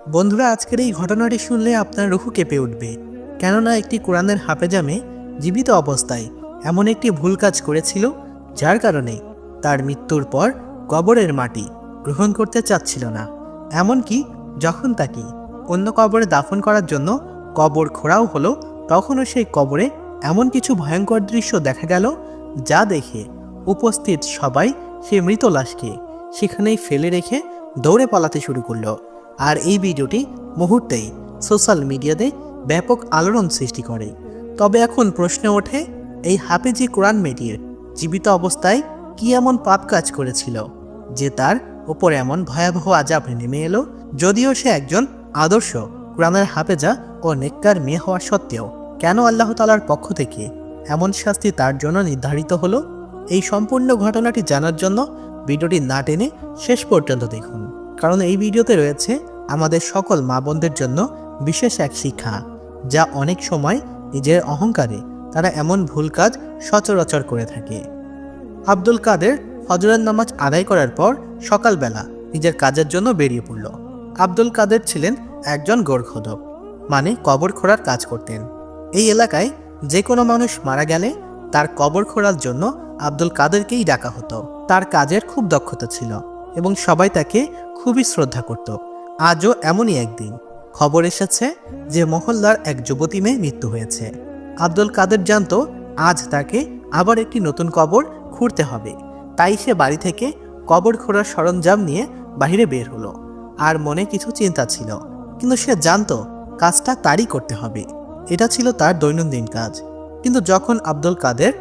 বন্ধুরা, আজকের এই ঘটনাটি শুনলে আপনার রুহু কেঁপে উঠবে। কেননা একটি কোরআনের হাফেজা মেয়ে জীবিত অবস্থায় এমন একটি ভুল কাজ করেছিল, যার কারণে তার মৃত্যুর পর কবরের মাটি গ্রহণ করতে চাচ্ছিল না। এমনকি যখন তাকে অন্য কবরে দাফন করার জন্য কবর খোঁড়াও হলো, তখনও সেই কবরে এমন কিছু ভয়ঙ্কর দৃশ্য দেখা গেল, যা দেখে উপস্থিত সবাই সে মৃত লাশকে সেখানেই ফেলে রেখে দৌড়ে পালাতে শুরু করলো। আর এই ভিডিওটি মুহূর্তেই সোশ্যাল মিডিয়াতে ব্যাপক আলোড়ন সৃষ্টি করে। তবে এখন প্রশ্ন ওঠে, এই হাফেজি কোরআন মেয়েটির জীবিত অবস্থায় কি এমন পাপ কাজ করেছিল যে তার উপর এমন ভয়াবহ আযাব নেমে এলো? যদিও সে একজন আদর্শ কোরআনের হাফেজা ও নেককার মেয়ে হওয়া সত্ত্বেও কেন আল্লাহ তাআলার পক্ষ থেকে এমন শাস্তি তার জন্য নির্ধারিত হলো? এই সম্পূর্ণ ঘটনাটি জানার জন্য ভিডিওটি না টেনে শেষ পর্যন্ত দেখুন, কারণ এই ভিডিওতে রয়েছে আমাদের সকল মা বোনদের জন্য বিশেষ এক শিক্ষা, যা অনেক সময় নিজের অহংকারে তারা এমন ভুল কাজ সচরাচর করে থাকে। আব্দুল কাদের ফজরের নামাজ আদায় করার পর সকালবেলা নিজের কাজের জন্য বেরিয়ে পড়ল। আব্দুল কাদের ছিলেন একজন গোরখোদক, মানে কবর খোঁড়ার কাজ করতেন। এই এলাকায় যে কোনো মানুষ মারা গেলে তার কবর খোঁড়ার জন্য আব্দুল কাদেরকেই ডাকা হতো। তার কাজের খুব দক্ষতা ছিল এবং সবাই তাকে খুবই শ্রদ্ধা করত। আজও এমনই একদিন খবর এসেছে যে মহল্লার এক যুবতী মেয়ে মৃত্যু হয়েছে। আব্দুল কাদের জানতো আজ তাকে আবার একটি নতুন কবর খুঁড়তে হবে, তাই সে বাড়ি থেকে কবর খোঁড়ার সরঞ্জাম নিয়ে বাইরে বের হলো। আর মনে কিছু চিন্তা ছিল, কিন্তু সে জানতো কাজটা তারই করতে হবে। এটা ছিল তার দৈনন্দিন কাজ। কিন্তু যখন আব্দুল কাদের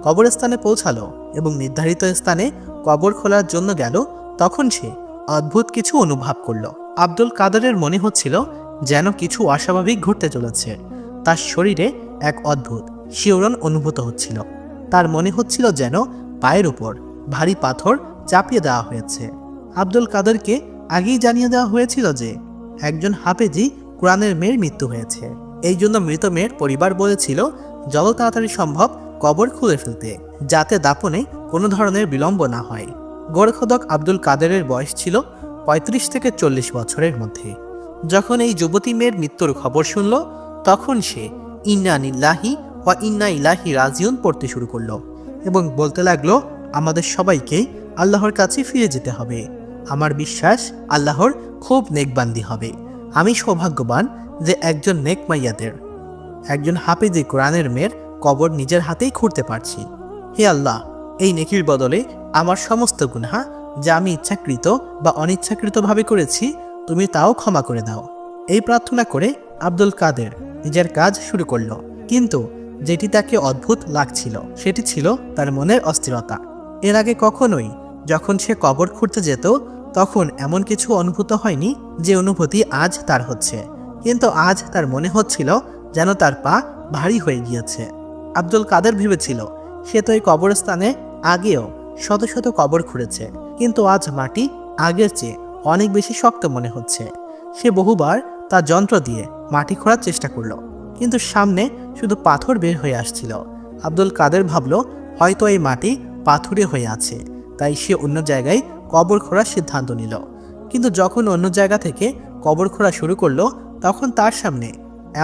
কবরস্থানে পৌঁছালো এবং নির্ধারিত স্থানে কবর খোলার জন্য গেল, তখন সে অদ্ভুত কিছু অনুভব করলো। আব্দুল কাদেরের মনে হচ্ছিল যেন কিছু অস্বাভাবিক ঘটতে চলেছে। তার শরীরে এক অদ্ভুত শিহরণ অনুভূত হচ্ছিল। তার মনে হচ্ছিল যেন পায়ের উপর ভারী পাথর চাপিয়ে দেওয়া হয়েছে। আব্দুল কাদেরকে আগেই জানিয়ে দেওয়া হয়েছিল যে একজন হাফেজি কোরআনের মেয়ের মৃত্যু হয়েছে। এই জন্য মৃত মেয়ের পরিবার বলেছিল যত তাড়াতাড়ি সম্ভব কবর খুলে ফেলতে, যাতে দাফনে কোনো ধরনের বিলম্ব না হয়। গোরখোদক আব্দুল কাদেরের বয়স ছিল ৩৫ থেকে ৪০ বছরের মধ্যে। যখন এই যুবতী মেয়ের মৃত্যুর খবর শুনল, তখন সে ইন্না লিল্লাহি ওয়া ইন্না ইলাইহি রাজিউন পড়তে শুরু করলো এবং বলতে লাগলো, আমাদের সবাইকে আল্লাহর কাছে ফিরে যেতে হবে। আমার বিশ্বাস আল্লাহর খুব নেকবান্দি হবে। আমি সৌভাগ্যবান যে একজন নেক মাইয়াদের, একজন হাফেজি কোরআনের মেয়ের কবর নিজের হাতেই খুঁড়তে পারছি। হে আল্লাহ, এই নেকির বদলে আমার সমস্ত গুনাহ যা আমি ইচ্ছাকৃত বা অনিচ্ছাকৃতভাবে করেছি, তুমি তাও ক্ষমা করে দাও। এই প্রার্থনা করে আব্দুল কাদের নিজের কাজ শুরু করলো। কিন্তু যেটি তাকে অদ্ভুত লাগছিল সেটি ছিল তার মনের অস্থিরতা। এর আগে কখনোই যখন সে কবর খুঁড়তে যেত, তখন এমন কিছু অনুভূত হয়নি যে অনুভূতি আজ তার হচ্ছে। কিন্তু আজ তার মনে হচ্ছিল যেন তার পা ভারী হয়ে গিয়েছে। আব্দুল কাদের ভেবেছিল সে তো এই কবরস্থানে আগেও শত শত কবর খুঁড়েছে, কিন্তু আজ মাটি আগের চেয়ে অনেক বেশি শক্ত মনে হচ্ছে। সে বহুবার তার যন্ত্র দিয়ে মাটি খোঁড়ার চেষ্টা করলো, কিন্তু সামনে শুধু পাথর বের হয়ে আসছিল। আব্দুল কাদের ভাবল হয়তো এই মাটি পাথুরে হয়ে আছে, তাই সে অন্য জায়গায় কবর খোঁড়ার সিদ্ধান্ত নিল। কিন্তু যখন অন্য জায়গা থেকে কবর খোঁড়া শুরু করলো, তখন তার সামনে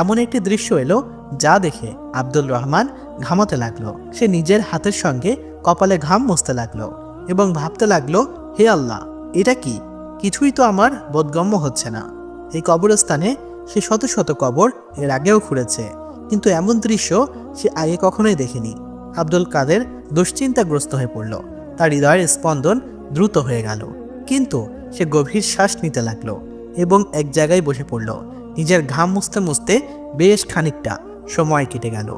এমন একটি দৃশ্য এলো যা দেখে আব্দুল রহমান ঘামাতে লাগলো। সে নিজের হাতের সঙ্গে কপালে ঘাম মুছতে লাগলো এবং ভাবতে লাগলো, হে আল্লাহ, এটা কি? কিছুই তো আমার বোধগম্য হচ্ছে না। এই কবরস্থানে সে শত শত কবর এর আগেও খুঁড়েছে, কিন্তু এমন দৃশ্য সে আগে কখনোই দেখেনি। আব্দুল কাদের দুশ্চিন্তাগ্রস্ত হয়ে পড়ল। তার হৃদয়ের স্পন্দন দ্রুত হয়ে গেল। কিন্তু সে গভীর শ্বাস নিতে লাগলো এবং এক জায়গায় বসে পড়ল। নিজের ঘাম মুছতে মুছতে বেশ খানিকটা সময় কেটে গেল।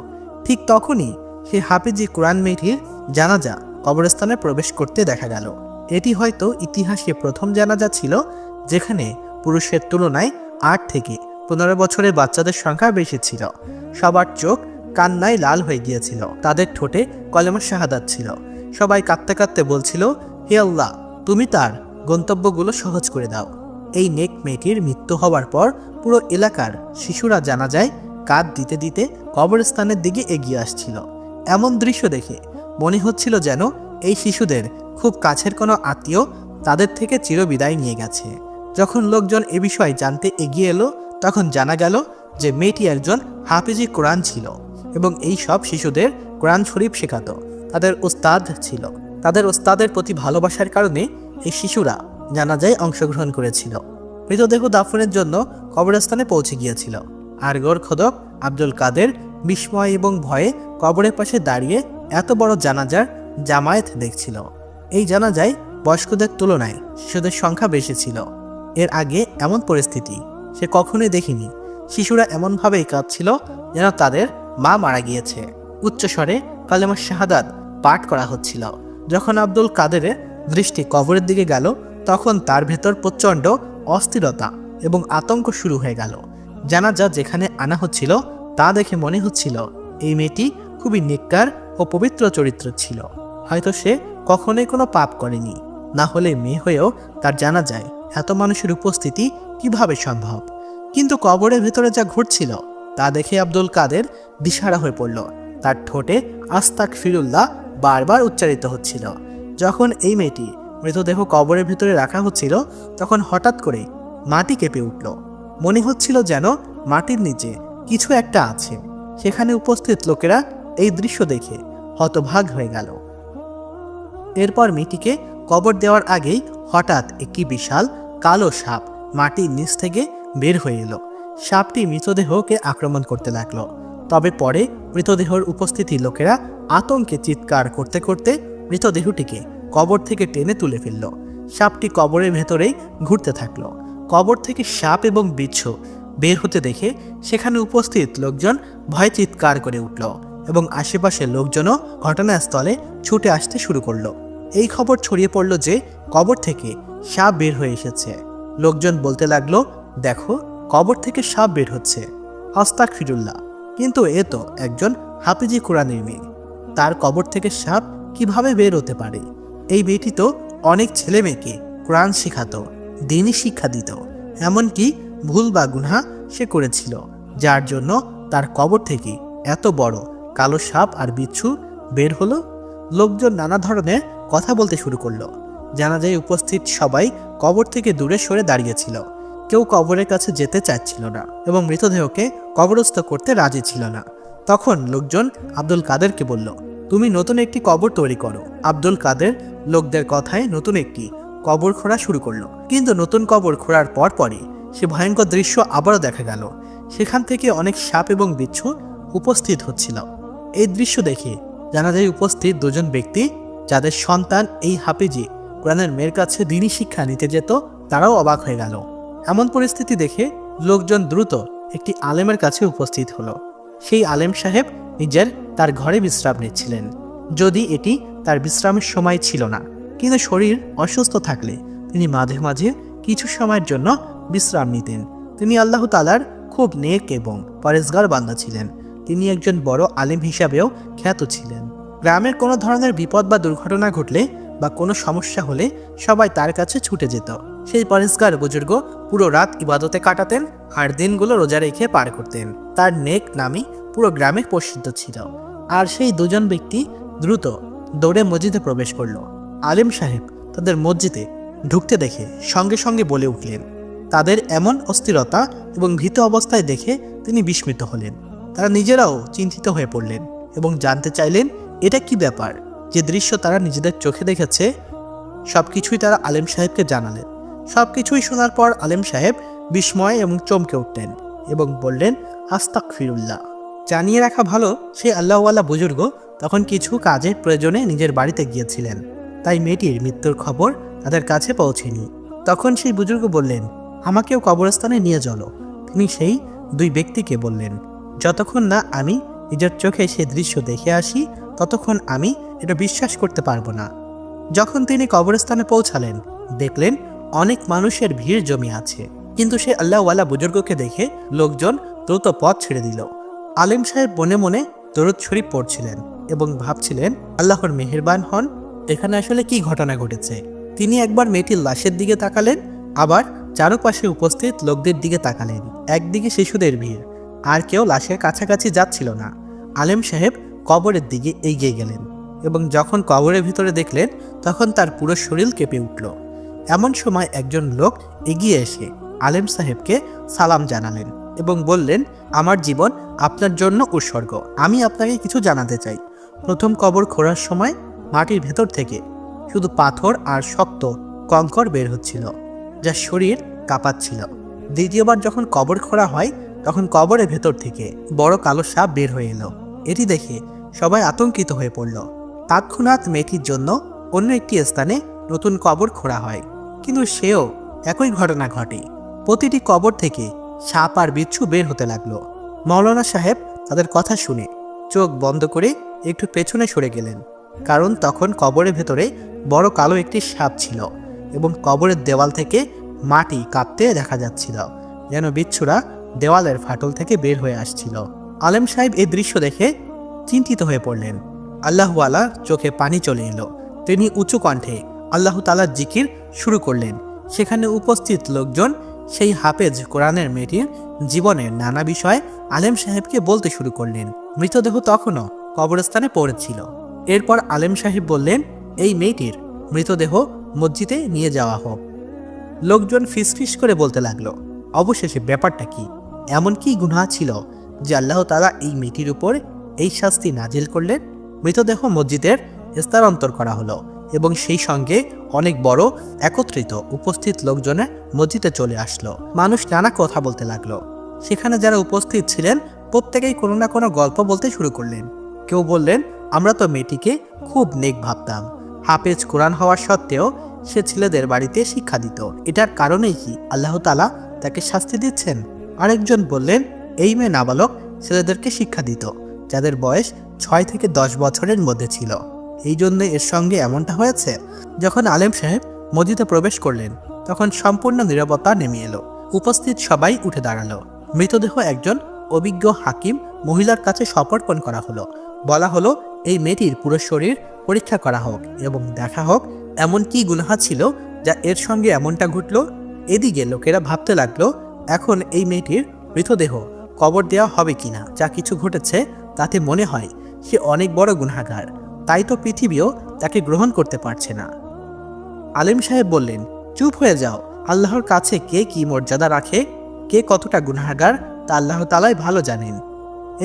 ঠিক তখনই সে হাফেজি কোরআন মেয়েটির জানাজা কবরস্থানে প্রবেশ করতে দেখা গেল। এটি হয়তো ইতিহাসে প্রথম জানাজা ছিল যেখানে পুরুষের তুলনায় ৮ থেকে ১৫ বছরের বাচ্চাদের সংখ্যা বেশি ছিল। সবার চোখ কান্নায় লাল হয়ে গিয়েছিল, তাদের ঠোঁটে কলেমা শাহাদাত ছিল। সবাই কাঁদতে কাঁদতে বলছিল, হে আল্লাহ, তুমি তার গন্তব্যগুলো সহজ করে দাও। এই নেক মেয়েটির মৃত্যু হওয়ার পর পুরো এলাকার শিশুরা জানাজায় কাঁধ দিতে দিতে কবরস্থানের দিকে এগিয়ে আসছিল। এমন দৃশ্য দেখে মনে হচ্ছিল যেন এই শিশুদের খুব কাছের কোনো আত্মীয় তাদের থেকে চিরবিদায় নিয়ে গেছে। যখন লোকজন এ বিষয়ে জানতে এগিয়ে এলো তখন জানা গেল যে মেয়েটি একজন হাফিজি কোরআন ছিল এবং এই সব শিশুদের কোরআন শরীফ শেখাতো। তাদের ওস্তাদ ছিল। তাদের ওস্তাদের প্রতি ভালোবাসার কারণে এই শিশুরা জানাজায় অংশগ্রহণ করেছিল। মৃতদেহ দাফনের জন্য কবরস্থানে পৌঁছে গিয়েছিল। আর গোরখদক আব্দুল কাদের বিস্ময় এবং ভয়ে কবরের পাশে দাঁড়িয়ে এত বড় জানাজার জামায়াত দেখছিল। এই জানাজায় বয়স্কদের তুলনায় শিশুদের সংখ্যা বেশি ছিল। এর আগে এমন পরিস্থিতি সে কখনোই দেখেনি। শিশুরা এমনভাবেই কাঁদছিল যেন তাদের মা মারা গিয়েছে। উচ্চস্বরে কালেমা শাহাদাত পাঠ করা হচ্ছিল। যখন আব্দুল কাদেরের দৃষ্টি কবরের দিকে গেল তখন তার ভেতর প্রচণ্ড অস্থিরতা এবং আতঙ্ক শুরু হয়ে গেল। জানাজা যেখানে আনা হচ্ছিল তা দেখে মনে হচ্ছিল এই মেয়েটি খুবই নেককার ও পবিত্র চরিত্র ছিল। হয়তো সে কখনোই কোনো পাপ করেনি, না হলে মেয়ে হয়েও তার জানা যায় এত মানুষের উপস্থিতি কিভাবে সম্ভব। কিন্তু কবরের ভেতরে যা ঘটছিল তা দেখে আব্দুল কাদের দিশাহারা হয়ে পড়ল। তার ঠোঁটে আস্তাক ফিরুল্লাহ বারবার উচ্চারিত হচ্ছিল। যখন এই মেয়েটি মৃতদেহ কবরের ভিতরে রাখা হচ্ছিল তখন হঠাৎ করে মাটি কেঁপে উঠল। মনে হচ্ছিল যেন মাটির নিচে কিছু একটা আছে। সেখানে উপস্থিত লোকেরা এই দৃশ্য দেখে হতভাগ হয়ে গেল। এরপর মেয়েটিকে কবর দেওয়ার আগেই হঠাৎ একটি বিশাল কালো সাপ মাটির নিচ থেকে বের হয়ে এলো। সাপটি মৃতদেহকে আক্রমণ করতে লাগলো। তবে পরে মৃতদেহর উপস্থিতি লোকেরা আতঙ্কে চিৎকার করতে করতে মৃতদেহটিকে কবর থেকে টেনে তুলে ফেলল। সাপটি কবরের ভেতরেই ঘুরতে থাকলো। কবর থেকে সাপ এবং বিচ্ছু বের হতে দেখে সেখানে উপস্থিত লোকজন ভয়ে চিৎকার করে উঠল এবং আশেপাশের লোকজনও ঘটনাস্থলে ছুটে আসতে শুরু করলো। এই খবর ছড়িয়ে পড়ল যে কবর থেকে সাপ বের হয়ে এসেছে। লোকজন বলতে লাগলো, দেখো কবর থেকে সাপ বের হচ্ছে। আস্তাগফিরুল্লাহ, কিন্তু এ তো একজন হাফিজি কোরআনের মেয়ে, তার কবর থেকে সাপ কিভাবে বের হতে পারে? এই মেয়েটি তো অনেক ছেলে মেয়েকে কোরআন শেখাতো, দিনই শিক্ষা দিত। এমনকি ভুল বা গুনাহ সে করেছিল, যার জন্য তার কবর থেকে এত বড় কালো সাপ আর বিচ্ছু বের হলো। লোকজন নানা ধরনের কথা বলতে শুরু করলো। জানা যায় উপস্থিত সবাই কবর থেকে দূরে সরে দাঁড়িয়েছিল। কেউ কবরের কাছে যেতে চাচ্ছিল না এবং মৃতদেহকে কবরস্থ করতে রাজি ছিল না। তখন লোকজন আব্দুল কাদেরকে বলল, তুমি নতুন একটি কবর তৈরি করো। আব্দুল কাদের লোকদের কথায় নতুন একটি কবর খোঁড়া শুরু করলো। কিন্তু নতুন কবর খোঁড়ার পরপরই সে ভয়ঙ্কর দৃশ্য আবারও দেখা গেল। সেখান থেকে অনেক সাপ এবং বিচ্ছু উপস্থিত হচ্ছিল। এই দৃশ্য দেখে জানা যায় উপস্থিত দুজন ব্যক্তি যাদের সন্তান এই হাফিজি কোরআনের মেয়ের কাছে দিনী শিক্ষা নিতে যেত, তারাও অবাক হয়ে গেল। এমন পরিস্থিতি দেখে লোকজন দ্রুত একটি আলেমের কাছে উপস্থিত হলো। সেই আলেম সাহেব তার ঘরে বিশ্রাম নিচ্ছিলেন। যদি এটি তার বিশ্রামের সময় ছিল না, কিন্তু শরীর অসুস্থ থাকলে তিনি মাঝে মাঝে কিছু সময়ের জন্য বিশ্রাম নিতেন। তিনি আল্লাহ তাআলার খুব নেক এবং পরেজগার বান্দা ছিলেন। তিনি একজন বড় আলেম হিসাবেও খ্যাত ছিলেন। গ্রামের কোনো ধরনের বিপদ বা দুর্ঘটনা ঘটলে বা কোনো সমস্যা হলে সবাই তার কাছে ছুটে যেত। সেই পরেজগার বুজুর্গ পুরো রাত ইবাদতে কাটাতেন আর দিনগুলো রোজা রেখে পার করতেন। তার নেক নামই পুরো গ্রামে প্রসিদ্ধ ছিল। আর সেই দুজন ব্যক্তি দ্রুত দৌড়ে মসজিদে প্রবেশ করল। আলেম সাহেব তাদের মসজিদে ঢুকতে দেখে সঙ্গে সঙ্গে বলে উঠলেন। তাদের এমন অস্থিরতা এবং ভীত অবস্থায় দেখে তিনি বিস্মিত হলেন। তারা নিজেরাও চিন্তিত হয়ে পড়লেন এবং জানতে চাইলেন এটা কি ব্যাপার। যে দৃশ্য তারা নিজেদের চোখে দেখেছে সবকিছুই তারা আলেম সাহেবকে জানালেন। সবকিছুই শোনার পর আলেম সাহেব বিস্ময় এবং চমকে উঠলেন এবং বললেন, আস্তাগফিরুল্লাহ। জানিয়ে রাখা ভালো, সেই আল্লাহওয়ালা বুজুর্গ তখন কিছু কাজের প্রয়োজনে নিজের বাড়িতে গিয়েছিলেন, তাই মেয়েটির মৃত্যুর খবর তাদের কাছে পৌঁছেনি। তখন সেই বুজুর্গ বললেন, আমাকেও কবরস্থানে নিয়ে চলো। তিনি সেই দুই ব্যক্তিকে বললেন, যতক্ষণ না আমি নিজের চোখে সেই দৃশ্য দেখে আসি ততক্ষণ আমি এটা বিশ্বাস করতে পারবো না। যখন তিনি কবরস্থানে পৌঁছালেন দেখলেন অনেক মানুষের ভিড় জমে আছে, কিন্তু সেই আল্লাহওয়ালা বুজুর্গকে দেখে লোকজন দ্রুত পথ ছেড়ে দিল। আলেম সাহেব মনে মনে দরুদ শরীফ পড়ছিলেন এবং ভাবছিলেন, আল্লাহর মেহেরবান হন, এখানে আসলে কি ঘটনা ঘটেছে। তিনি একবার মেয়েটির লাশের দিকে তাকালেন, আবার চারপাশে উপস্থিত লোকদের দিকে তাকালেন। একদিকে শিশুদের ভিড়, আর কেউ লাশের কাছাকাছি যাচ্ছিল না। আলেম সাহেব কবরের দিকে এগিয়ে গেলেন এবং যখন কবরের ভিতরে দেখলেন তখন তার পুরো শরীর কেঁপে উঠল। এমন সময় একজন লোক এগিয়ে এসে আলেম সাহেবকে সালাম জানালেন এবং বললেন, আমার জীবন আপনার জন্য উৎসর্গ। আমি আপনাকে কিছু জানাতে চাই। প্রথম কবর খোঁড়ার সময় মাটির ভেতর থেকে শুধু পাথর আর শক্ত কঙ্কর বের হচ্ছিল, যা শরীর কাঁপাচ্ছিল। দ্বিতীয়বার যখন কবর খোঁড়া হয় তখন কবরের ভেতর থেকে বড় কালো সাপ বের হয়ে এলো। এটি দেখে সবাই আতঙ্কিত হয়ে পড়ল। তৎক্ষণাৎ মেয়েটির জন্য অন্য একটি স্থানে নতুন কবর খোঁড়া হয়, কিন্তু সেও একই ঘটনা ঘটে। প্রতিটি কবর থেকে সাপ আর বিচ্ছু বের হতে লাগলো। মৌলানা সাহেব তাদের কথা শুনে চোখ বন্ধ করে একটু পেছনে সরে গেলেন, কারণ তখন কবরের ভেতরে বড় কালো একটি সাপ ছিল এবং কবরের দেওয়াল থেকে মাটি কাঁপতে দেখা যাচ্ছিল, যেন বিচ্ছুরা দেওয়ালের ফাটল থেকে বের হয়ে আসছিল। আলেম সাহেব এই দৃশ্য দেখে চিন্তিত হয়ে পড়লেন। আল্লাহওয়ালা চোখে পানি চলে এলো। তিনি উঁচু কণ্ঠে আল্লাহ তাআলার জিকির শুরু করলেন। সেখানে উপস্থিত লোকজন সেই হাফেজ কোরআনের মেয়েটির জীবনের নানা বিষয় আলেম সাহেবকে বলতে শুরু করলেন। মৃতদেহ তখনও কবরস্থানে পড়েছিল। এরপর আলেম সাহেব বললেন, এই মেয়েটির মৃতদেহ মসজিদে নিয়ে যাওয়া হোক। লোকজন ফিসফিস করে বলতে লাগলো, অবশেষে ব্যাপারটা কি? এমন কি গুনাহ ছিল যে আল্লাহ তাআলা এই মেয়েটির উপর এই শাস্তি নাজিল করলেন? মৃতদেহ মসজিদের স্থানান্তর করা হলো এবং সেই সঙ্গে অনেক বড় একত্রিত উপস্থিত লোকজনের মসজিদে চলে আসলো। মানুষ নানা কথা বলতে লাগলো। সেখানে যারা উপস্থিত ছিলেন প্রত্যেকেই কোনো না কোনো গল্প বলতে শুরু করলেন। কেউ বললেন, আমরা তো মেয়েটিকে খুব নেক ভাবতাম। হাফেজ কোরআন হওয়ার সত্ত্বেও সে ছেলেদের বাড়িতে শিক্ষা দিত। এটার কারণেই কি আল্লাহ তাআলা তাকে শাস্তি দিচ্ছেন? আরেকজন বললেন, এই মেয়ে নাবালক ছেলেদেরকে শিক্ষা দিত যাদের বয়স 6 থেকে 10 বছরের মধ্যে ছিল, এই জন্য এর সঙ্গে এমনটা হয়েছে। যখন আলেম সাহেব মসজিদে প্রবেশ করলেন তখন সম্পূর্ণ নীরবতা নেমে এলো। উপস্থিত সবাই উঠে দাঁড়ালো। মৃতদেহ একজন অভিজ্ঞ হাকিম মহিলার কাছে সমর্পণ করা হলো। বলা হলো, এই মেয়েটির পুরো শরীর পরীক্ষা করা হোক এবং দেখা হোক এমন কি গুনাহ ছিল যা এর সঙ্গে এমনটা ঘটল। এদিকে লোকেরা ভাবতে লাগলো, এখন এই মেয়েটির মৃতদেহ কবর দেওয়া হবে কিনা। যা কিছু ঘটেছে তাতে মনে হয় সে অনেক বড় গুনাহগার, তাই তো পৃথিবীও তাকে গ্রহণ করতে পারছে না। আলেম সাহেব বললেন, চুপ হয়ে যাও। আল্লাহর কাছে কে কি মর্যাদা রাখে, কে কতটা গুনাহগার তা আল্লাহ তাআলাই ভালো জানেন।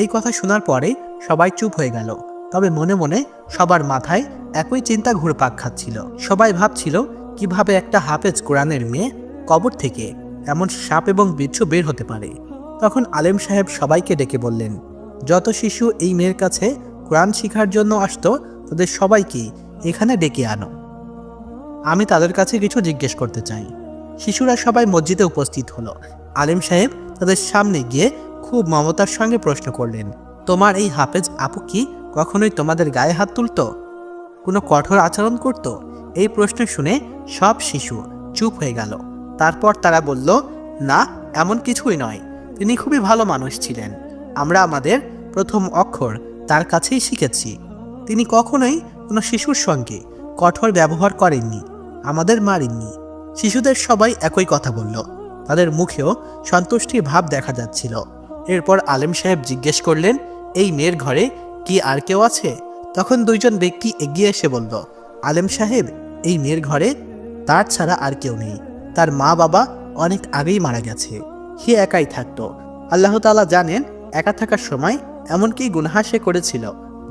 এই কথা শোনার পরে সবাই চুপ হয়ে গেল। তবে মনে মনে সবার মাথায় একই চিন্তা ঘুরপাক খাচ্ছিল। সবাই ভাবছিল কিভাবে একটা হাফেজ কোরআনের মেয়ে কবর থেকে এমন সাপ এবং বিচ্ছু বের হতে পারে। তখন আলেম সাহেব সবাইকে ডেকে বললেন, যত শিশু এই মেয়ের কাছে কোরআন শিখার জন্য আসতো তাদের সবাইকে এখানে ডেকে আনো। আমি তাদের কাছে কিছু জিজ্ঞেস করতে চাই। শিশুরা সবাই মসজিদে উপস্থিত হলো। আলেম সাহেব তাদের সামনে গিয়ে খুব মমতার সঙ্গে প্রশ্ন করলেন, তোমার এই হাফেজ আপু কি কখনোই তোমাদের গায়ে হাত তুলতো, কোনো কঠোর আচরণ করত? এই প্রশ্ন শুনে সব শিশু চুপ হয়ে গেল। তারপর তারা বলল, না, এমন কিছুই নয়। তিনি খুবই ভালো মানুষ ছিলেন। আমরা আমাদের প্রথম অক্ষর তার কাছেই শিখেছি। তিনি কখনোই কোনো শিশুর সঙ্গে কঠোর ব্যবহার করেননি, আমাদের মারেননি। শিশুদের সবাই একই কথা বলল। তাদের মুখেও সন্তুষ্টির ভাব দেখা যাচ্ছিল। এরপর আলেম সাহেব জিজ্ঞেস করলেন, এই মেয়ের ঘরে কি আর কেউ আছে? তখন দুইজন ব্যক্তি এগিয়ে এসে বলল, আলেম সাহেব, এই মেয়ের ঘরে তার ছাড়া আর কেউ নেই। তার মা বাবা অনেক আগেই মারা গেছে। সে একাই থাকতো। আল্লাহ তাআলা জানেন একা থাকার সময় এমন কি গুনাহ সে করেছিল,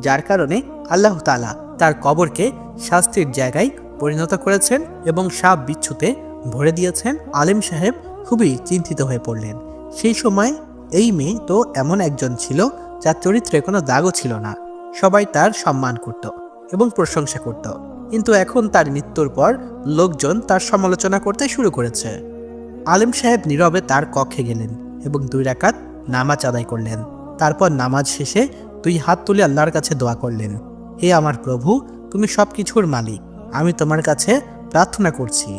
যার কারণে আল্লাহ তাআলা তার কবরকে শাস্তির জায়গায় পরিণত করেছেন এবং সাপ বিচ্ছুতে ভরে দিয়েছেন। আলেম সাহেব খুবই চিন্তিত হয়ে পড়লেন। সেই সময় এই মেয়ে তো এমন একজন ছিল যার চরিত্রে কোনো দাগও ছিল না। সবাই তার সম্মান করত এবং প্রশংসা করত, কিন্তু এখন তার মৃত্যুর পর লোকজন তার সমালোচনা করতে শুরু করেছে। আলেম সাহেব নীরবে তার কক্ষে গেলেন এবং 2 রাকাত নামাজ আদায় করলেন। তারপর নামাজ শেষে 2 হাত তুলে আল্লাহর কাছে দোয়া করলেন, হে আমার প্রভু, তুমি সব কিছুর মালিক, আমি তোমার কাছে প্রার্থনা করছি।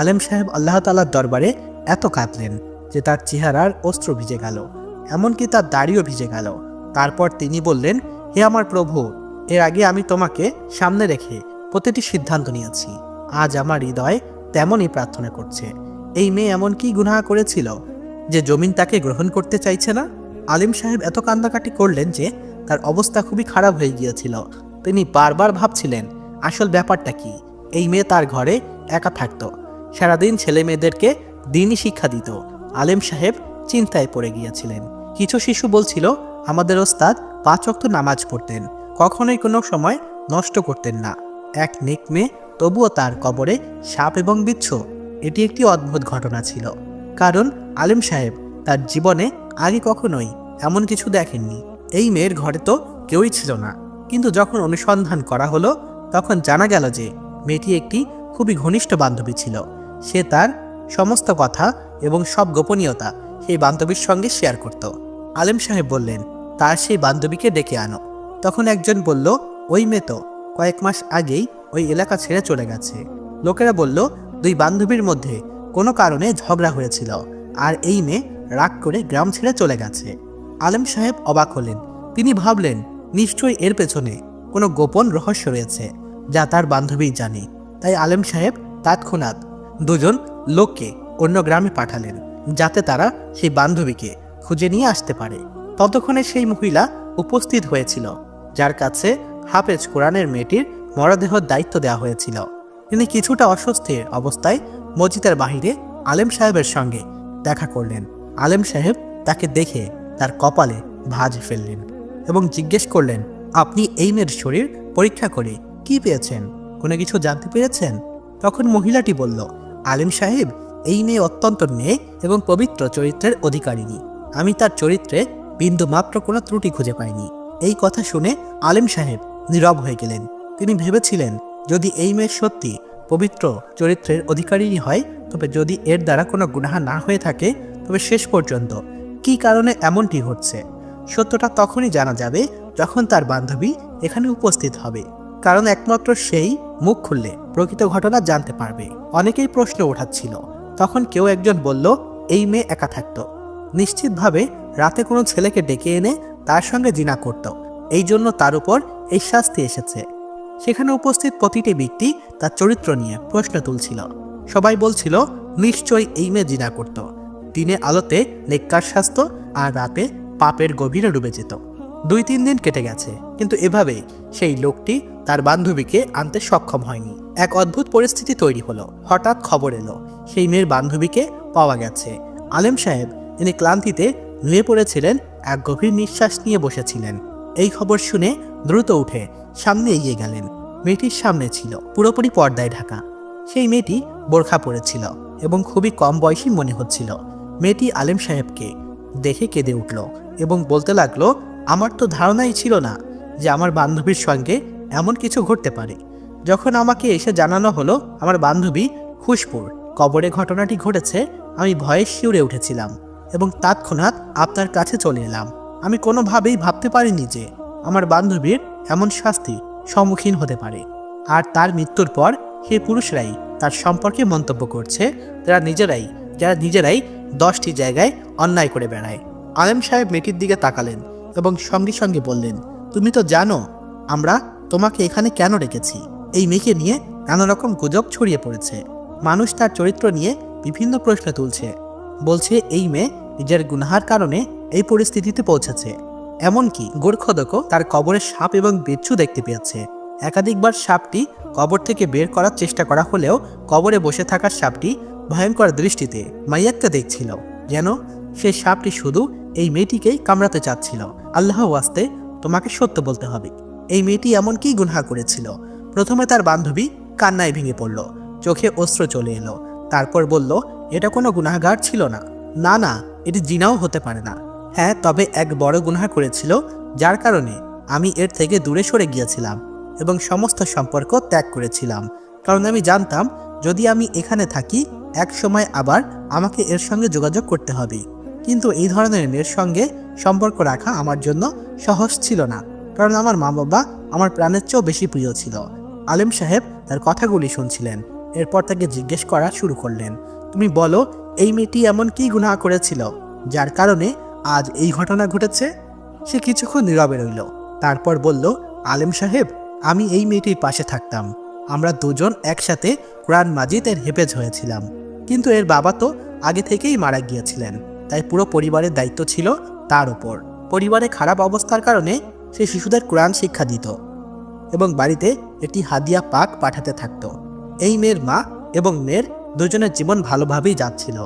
আলেম সাহেব আল্লাহ তাআলার দরবারে এত কাঁদলেন যে তার চেহারার অস্ত্র ভিজে গেল, এমনকি তার দাড়িও ভিজে গেল। তারপর তিনি বললেন, হে আমার প্রভু, এর আগে আমি তোমাকে সামনে রেখে প্রতিটি সিদ্ধান্ত নিয়েছি। আজ আমার হৃদয় তেমনই প্রার্থনা করছে। এই মেয়ে এমন কি গুনাহ করেছিল যে জমিন তাকে গ্রহণ করতে চাইছে না? আলিম সাহেব এত কান্দাকাটি করলেন যে তার অবস্থা খুবই খারাপ হয়ে গিয়েছিল। তিনি বারবার ভাবছিলেন আসল ব্যাপারটা কি। এই মেয়ে তার ঘরে একা থাকতো, সারাদিন ছেলে মেয়েদেরকে দিনই শিক্ষা দিত। আলেম সাহেব চিন্তায় পড়ে গিয়েছিলেন। কিছু শিশু বলছিল, আমাদের ওস্তাদ 5 ওয়াক্ত নামাজ পড়তেন, কখনোই কোনো সময় নষ্ট করতেন না। এক নেক মেয়ে, তবুও তার কবরে সাপ এবং বিচ্ছু। এটি একটি অদ্ভুত ঘটনা ছিল, কারণ আলেম সাহেব তার জীবনে আগে কখনোই এমন কিছু দেখেননি। এই মেয়ের ঘরে তো কেউই ছিল না, কিন্তু যখন অনুসন্ধান করা হলো তখন জানা গেল যে মেয়েটি একটি খুবই ঘনিষ্ঠ বান্ধবী ছিল। সে তার সমস্ত কথা এবং সব গোপনীয়তা সেই বান্ধবীর সঙ্গে শেয়ার করত। আলেম সাহেব বললেন, তার সেই বান্ধবীকে ডেকে আনো। তখন একজন বলল, ওই মেয়ে তো কয়েক মাস আগেই ওই এলাকা ছেড়ে চলে গেছে। লোকেরা বলল, 2 বান্ধবীর মধ্যে কোনো কারণে ঝগড়া হয়েছিল, আর এই মেয়ে রাগ করে গ্রাম ছেড়ে চলে গেছে। আলেম সাহেব অবাক হলেন। তিনি ভাবলেন, নিশ্চয়ই এর পেছনে কোনো গোপন রহস্য রয়েছে যা তার বান্ধবী জানে। তাই আলেম সাহেব তৎক্ষণাৎ 2 লোককে অন্য গ্রামে পাঠালেন, যাতে তারা সেই বান্ধবীকে খুঁজে নিয়ে আসতে পারে। ততক্ষণে সেই মহিলা উপস্থিত হয়েছিল, যার কাছে হাফেজ কোরআনের মেয়েটির মরদেহর দায়িত্ব দেওয়া হয়েছিল। তিনি কিছুটা অস্বস্তির অবস্থায় মসজিদের বাহিরে আলেম সাহেবের সঙ্গে দেখা করলেন। আলেম সাহেব তাকে দেখে তার কপালে ভাঁজ ফেললেন এবং জিজ্ঞেস করলেন, আপনি এই মেয়ের শরীর পরীক্ষা করে কি পেয়েছেন? কোনো কিছু জানতে পেরেছেন? তখন মহিলাটি বলল, আলেম সাহেব, এই মেয়ে অত্যন্ত নেক এবং পবিত্র চরিত্রের অধিকারিণী। আমি তার চরিত্রে বিন্দু মাত্র কোনো ত্রুটি খুঁজে পাইনি। এই কথা শুনে আলেম সাহেব নীরব হয়ে গেলেন। তিনি ভেবেছিলেন, যদি এই মেয়ে সত্যি পবিত্র চরিত্রের অধিকারিণী হয়, তবে যদি এর দ্বারা কোনো গুনাহ না হয়ে থাকে, তবে শেষ পর্যন্ত কি কারণে এমনটি হচ্ছে সত্যটা তখনই জানা যাবে যখন তার বান্ধবী এখানে উপস্থিত হবে, কারণ একমাত্র সেই মুখ খুললে প্রকৃত ঘটনা জানতে পারবে। অনেকেই প্রশ্ন ওঠাচ্ছিল। তখন কেউ একজন বলল, এই মেয়ে একা থাকতো, নিশ্চিতভাবে রাতে কোনো ছেলেকে ডেকে এনে তার সঙ্গে জিনা করত, এই জন্য তার উপর এই শাস্তি এসেছে। সেখানে উপস্থিত প্রতিটি ব্যক্তি তার চরিত্র নিয়ে প্রশ্ন তুলছিল। সবাই বলছিল, নিশ্চয়ই এই মেয়ে জিনা করত, দিনে আলোতে নেককার শাস্ত, আর রাতে পাপের গভীরে ডুবে যেত। 2-3 দিন কেটে গেছে, কিন্তু এভাবে সেই লোকটি তার বান্ধবীকে আনতে সক্ষম হয়নি। এক অদ্ভুত পরিস্থিতি তৈরি হলো। হঠাৎ খবর এলো সেই মেয়ের বান্ধবীকে পাওয়া গেছে। আলেম সাহেব, তিনি ক্লান্তিতে নুয়ে পড়েছিলেন, এক গভীর নিঃশ্বাস নিয়ে বসেছিলেন। এই খবর শুনে দ্রুত উঠে সামনে এগিয়ে গেলেন। মেয়েটির সামনে ছিল পুরোপুরি পর্দায় ঢাকা। সেই মেয়েটি বোরখা পরেছিল এবং খুবই কম বয়সী মনে হচ্ছিল। মেয়েটি আলেম সাহেবকে দেখে কেঁদে উঠল এবং বলতে লাগলো, আমার তো ধারণাই ছিল না যে আমার বান্ধবীর সঙ্গে এমন কিছু ঘটতে পারে। যখন আমাকে এসে জানানো হলো আমার বান্ধবী খুশপুর কবরে ঘটনাটি ঘটেছে, আমি ভয়ে শিউরে উঠেছিলাম এবং তৎক্ষণাৎ আপনার কাছে চলে এলাম। আমি কোনোভাবেই ভাবতে পারিনি যে আমার বান্ধবীর এমন শাস্তি সম্মুখীন হতে পারে। আর তার মৃত্যুর পর সেই পুরুষরাই তার সম্পর্কে মন্তব্য করছে, যারা নিজেরাই 10টি জায়গায় অন্যায় করে বেড়ায়। আলেম সাহেব মেয়েটির দিকে তাকালেন এবং সঙ্গে সঙ্গে বললেন, তুমি তো জানো আমরা তোমাকে এখানে কেন রেখেছি। এই মেয়েকে নিয়ে নানা রকম গুজব ছড়িয়ে পড়েছে। মানুষ তার চরিত্র নিয়ে বিভিন্ন প্রশ্ন তুলছে, বলছে এই মেয়ে নিজের গুনাহার কারণে এই পরিস্থিতিতে পৌঁছেছে। এমনকি গোরখদকও তার কবরে সাপ এবং বিচ্ছু দেখতে পেয়েছে। একাধিকবার সাপটি কবর থেকে বের করার চেষ্টা করা হলেও কবরে বসে থাকা সাপটি ভয়ঙ্কর দৃষ্টিতে মাইয়াককে দেখছিল, যেন সেই সাপটি শুধু এই মেয়েটিকেই কামড়াতে চাচ্ছিল। আল্লাহ ওয়াস্তে, তোমাকে সত্য বলতে হবে, এই মেয়েটি এমন কি গুনাহ করেছিল? প্রথমে তার বান্ধবী কান্নায় ভেঙে পড়ল, চোখে অশ্রু চলে এলো। তারপর বলল, এটা কোনো গুনাহগার ছিল না, না, এটি জিনাও হতে পারে না। হ্যাঁ, তবে এক বড় গুনাহ করেছিল, যার কারণে আমি এর থেকে দূরে সরে গিয়েছিলাম এবং সমস্ত সম্পর্ক ত্যাগ করেছিলাম, কারণ আমি জানতাম যদি আমি এখানে থাকি এক সময় আবার আমাকে এর সঙ্গে যোগাযোগ করতে হবে। কিন্তু এই ধরনের মেয়ের সঙ্গে সম্পর্ক রাখা আমার জন্য সহজ ছিল না, কারণ আমার মা বাবা আমার প্রাণের চেয়েও বেশি প্রিয় ছিল। আলেম সাহেব তার কথাগুলি শুনছিলেন। এরপর তাকে জিজ্ঞেস করা শুরু করলেন, তুমি বলো, এই মেয়েটি এমন কি গুনাহ করেছিল যার কারণে আজ এই ঘটনা ঘটেছে? সে কিছুক্ষণ নীরবে রইল। তারপর বলল, আলেম সাহেব, আমি এই মেয়েটির পাশে থাকতাম। আমরা দুজন একসাথে কোরআন মাজিদের হেফেজ হয়েছিলাম, কিন্তু এর বাবা তো আগে থেকেই মারা গিয়েছিলেন, তাই পুরো পরিবারের দায়িত্ব ছিল তার উপর। পরিবারে খারাপ অবস্থার কারণে সে শিশুদের কোরআন শিক্ষা দিত এবং বাড়িতে একটি হাদিয়া পাক পাঠাতে থাকত। এই মেয়ের মা এবং মেয়ের দুজনের জীবন ভালোভাবেই যাচ্ছিল।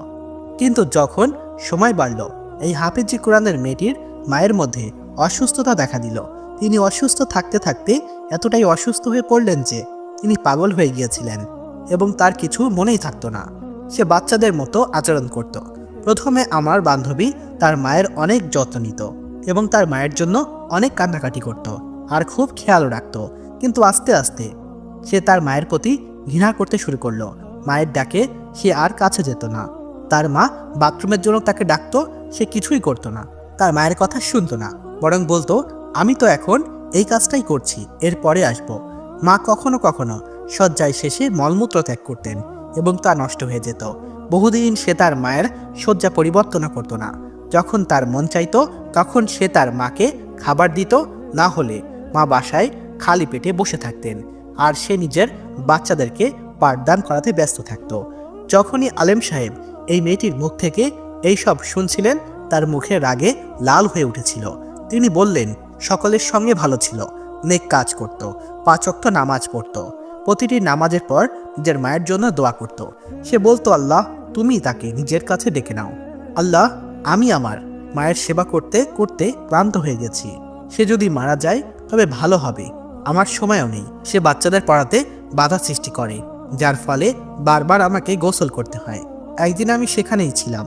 কিন্তু যখন সময় বাড়ল, এই হাফিজি কোরআনের মেয়েটির মায়ের মধ্যে অসুস্থতা দেখা দিল। তিনি অসুস্থ থাকতে থাকতে এতটাই অসুস্থ হয়ে পড়লেন যে তিনি পাগল হয়ে গিয়েছিলেন এবং তার কিছু মনেই থাকতো না। সে বাচ্চাদের মতো আচরণ করত। প্রথমে আমার বান্ধবী তার মায়ের অনেক যত্ন নিত এবং তার মায়ের জন্য অনেক কান্নাকাটি করত আর খুব খেয়াল রাখত। কিন্তু আস্তে আস্তে সে তার মায়ের প্রতি ঘৃণা করতে শুরু করলো। মায়ের ডাকে সে আর কাছে যেত না। তার মা বাথরুমের জন্য তাকে ডাকতো, সে কিছুই করতো না, তার মায়ের কথা শুনতো না, বরং বলতো আমি তো এখন এই কাজটাই করছি, এর পরে আসবো। মা কখনো কখনো শয্যায় শেষে মলমূত্র ত্যাগ করতেন এবং তা নষ্ট হয়ে যেত। বহুদিন সে তার মায়ের শয্যা পরিবর্তন করতো না। যখন তার মন চাইতো তখন সে তার মাকে খাবার দিত, না হলে মা বাসায় খালি পেটে বসে থাকতেন আর সে নিজের বাচ্চাদেরকে পাঠদান করাতে ব্যস্ত থাকত। যখনই আলেম সাহেব এই মেয়েটির মুখ থেকে এইসব শুনছিলেন, তার মুখে রাগে লাল হয়ে উঠেছিল। তিনি বললেন, সকলের সঙ্গে ভালো ছিল, নেক কাজ করত, 5 ওয়াক্ত নামাজ পড়ত, প্রতিটি নামাজের পর নিজের মায়ের জন্য দোয়া করত। সে বলতো, আল্লাহ তুমি তাকে নিজের কাছে ডেকে নাও। আল্লাহ, আমি আমার মায়ের সেবা করতে করতে ক্লান্ত হয়ে গেছি, সে যদি মারা যায় তবে ভালো হবে, আমার সময়ও নেই। সে বাচ্চাদের পড়াতে বাধা সৃষ্টি করে, যার ফলে বারবার আমাকে গোসল করতে হয়। একদিন আমি সেখানেই ছিলাম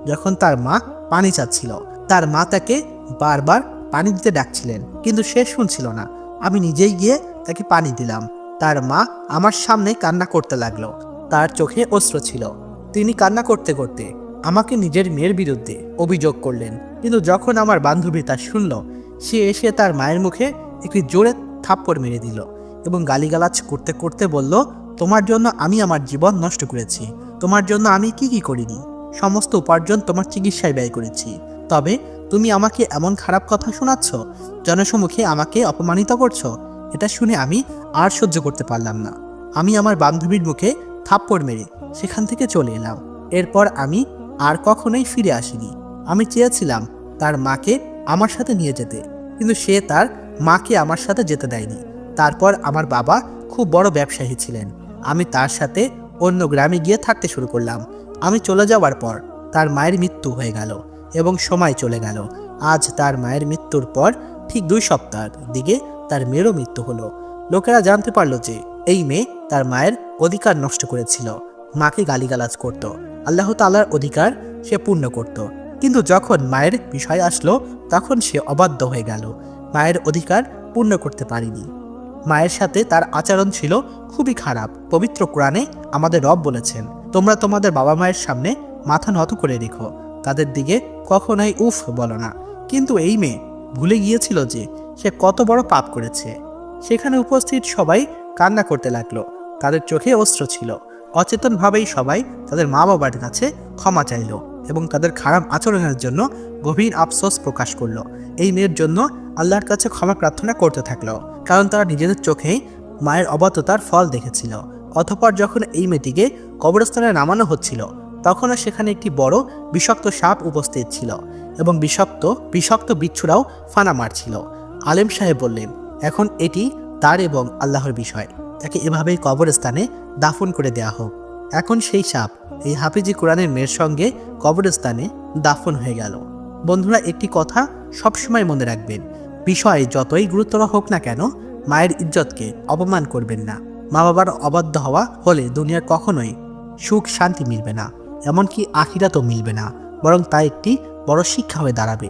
যখন তার মা পানি চাচ্ছিল। তার মা তাকে বারবার পানি দিতে ডাকছিলেন, কিন্তু সে শুনছিল না। আমি নিজেই গিয়ে তাকে পানি দিলাম। তার মা আমার সামনে কান্না করতে লাগলো, তার চোখে অশ্র ছিল। তিনি কান্না করতে করতে আমাকে নিজের মেয়ের বিরুদ্ধে অভিযোগ করলেন। কিন্তু যখন আমার বান্ধবী তা শুনল, সে এসে তার মায়ের মুখে একটি জোরে থাপ্পড় মেরে দিল এবং গালিগালাজ করতে করতে বলল, তোমার জন্য আমি আমার জীবন নষ্ট করেছি, তোমার জন্য আমি কি করিনি, সমস্ত উপার্জন তোমার চিকিৎসায় ব্যয় করেছি, তবে তুমি আমাকে এমন খারাপ কথা শোনাচ্ছ, জনসম্মুখে আমাকে অপমানিত করছো। এটা শুনে আমি আর সহ্য করতে পারলাম না। আমি আমার বান্ধবীর মুখে থাপ্পড় মেরে সেখান থেকে চলে এলাম। এরপর আমি আর কখনোই ফিরে আসিনি। আমি চেয়েছিলাম তার মাকে আমার সাথে নিয়ে যেতে, কিন্তু সে তার মাকে আমার সাথে যেতে দেয়নি। তারপর আমার বাবা খুব বড় ব্যবসায়ী ছিলেন। আমি তার সাথে অন্য গ্রামে গিয়ে থাকতে শুরু করলাম। আমি চলে যাওয়ার পর তার মায়ের মৃত্যু হয়ে গেল এবং সময় চলে গেল। আজ তার মায়ের মৃত্যুর পর ঠিক 2 সপ্তাহের দিকে তার মেয়েরও মৃত্যু হলো। লোকেরা জানতে পারলো যে এই মেয়ে তার মায়ের অধিকার নষ্ট করেছিল, মাকে গালিগালাজ করত, আল্লাহ তাআলার অধিকার সে পূর্ণ করত। কিন্তু যখন মায়ের বিষয় আসলো তখন সে অবাধ্য হয়ে গেল, মায়ের অধিকার পূর্ণ করতে পারেনি। মায়ের সাথে তার আচরণ ছিল খুবই খারাপ। পবিত্র কোরআনে আমাদের রব বলেছেন, তোমরা তোমাদের বাবা মায়ের সামনে মাথা নত করে রেখো, তাদের দিকে কখনোই উফ বলো না। কিন্তু এই মেয়ে ভুলে গিয়েছিল যে সে কত বড় পাপ করেছে। সেখানে উপস্থিত সবাই কান্না করতে লাগলো, তাদের চোখে অশ্রু ছিল। অচেতনভাবেই সবাই তাদের মা বাবার কাছে ক্ষমা চাইল এবং তাদের খারাপ আচরণের জন্য গভীর আফসোস প্রকাশ করলো। এই মেয়ের জন্য আল্লাহর কাছে ক্ষমা প্রার্থনা করতে থাকলো, কারণ তারা নিজেদের চোখেই মায়ের অবাধ্যতার ফল দেখেছিল। অতঃপর যখন এই মেয়েটিকে কবরস্থানে নামানো হচ্ছিল, তখনও সেখানে একটি বড় বিষাক্ত সাপ উপস্থিত ছিল এবং বিষাক্ত বিচ্ছুরাও ফানা মারছিল। আলেম সাহেব বললেন, এখন এটি তার এবং আল্লাহর বিষয়, তাকে এভাবেই কবরস্থানে দাফন করে দেয়া হোক। এখন সেই সাপ এই হাফিজি কোরআনের মেয়ের সঙ্গে কবরস্থানে দাফন হয়ে গেল। বন্ধুরা, একটি কথা সবসময় মনে রাখবেন, বিষয় যতই গুরুতর হোক না কেন, মায়ের ইজ্জতকে অপমান করবেন না। মা বাবার অবাধ্য হওয়া হলে দুনিয়ার কখনোই সুখ শান্তি মিলবে না, এমনকি আখিরাতও মিলবে না, বরং তা একটি বড় শিক্ষা হয়ে দাঁড়াবে।